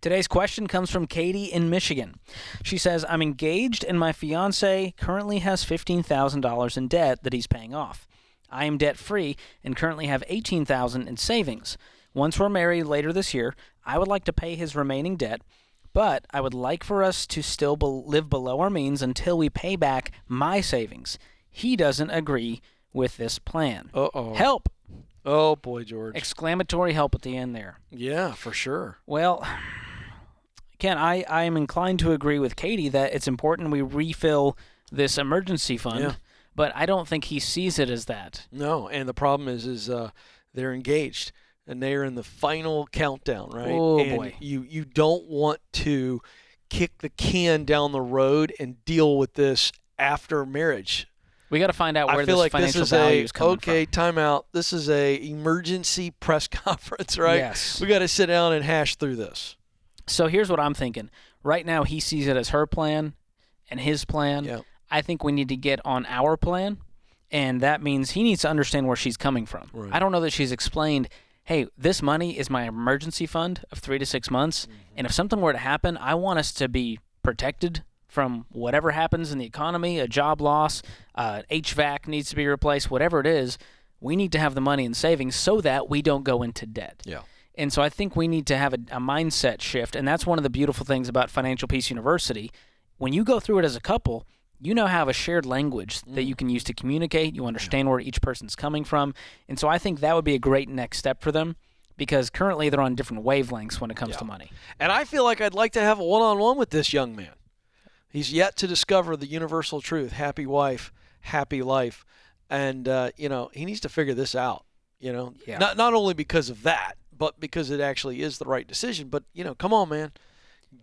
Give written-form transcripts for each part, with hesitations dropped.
Today's question comes from Katie in Michigan. She says, I'm engaged and my fiancé currently has $15,000 in debt that he's paying off. I am debt-free and currently have $18,000 in savings. Once we're married later this year, I would like to pay his remaining debt, but I would like for us to still live below our means until we pay back my savings. He doesn't agree with this plan. Uh-oh. Help! Oh, boy, George. Exclamatory help at the end there. Yeah, for sure. Well, Ken, I am inclined to agree with Katie that it's important we refill this emergency fund, but I don't think he sees it as that. No, and the problem is they're engaged, and they're in the final countdown, right? Oh, and boy. You don't want to kick the can down the road and deal with this after marriage. We got to find out where I feel this like financial this is value is coming from. time out. This is a emergency press conference, right? Yes. We got to sit down and hash through this. So here's what I'm thinking. Right now, he sees it as her plan and his plan. Yeah. I think we need to get on our plan, and that means he needs to understand where she's coming from. Right. I don't know that she's explained, hey, this money is my emergency fund of 3 to 6 months, and if something were to happen, I want us to be protected from whatever happens in the economy, a job loss, HVAC needs to be replaced, whatever it is. We need to have the money in savings so that we don't go into debt. Yeah. And so I think we need to have a mindset shift, and that's one of the beautiful things about Financial Peace University. When you go through it as a couple, you now have a shared language that you can use to communicate. You understand where each person's coming from. And so I think that would be a great next step for them because currently they're on different wavelengths when it comes to money. And I feel like I'd like to have a one-on-one with this young man. He's yet to discover the universal truth, happy wife, happy life. And, he needs to figure this out, Yeah. Not only because of that, but because it actually is the right decision. But, come on, man.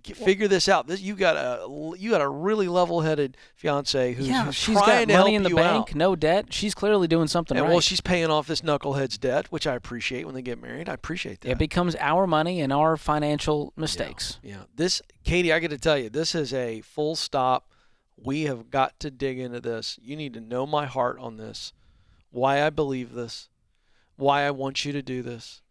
Figure this out. You got a really level-headed fiance who's she's trying got to money help in the you bank, out. no debt. She's clearly doing something And right. well, she's paying off this knucklehead's debt, which I appreciate when they get married. I appreciate that. It becomes our money and our financial mistakes. Yeah. This, Katie, I got to tell you, this is a full stop. We have got to dig into this. You need to know my heart on this, why I believe this, why I want you to do this,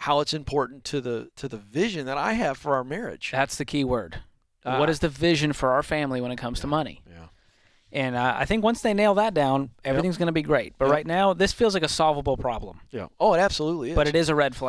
how it's important to the vision that I have for our marriage. That's the key word. What is the vision for our family when it comes to money? Yeah. And I think once they nail that down, everything's going to be great. But right now, this feels like a solvable problem. Yeah. Oh, it absolutely is. But it is a red flag.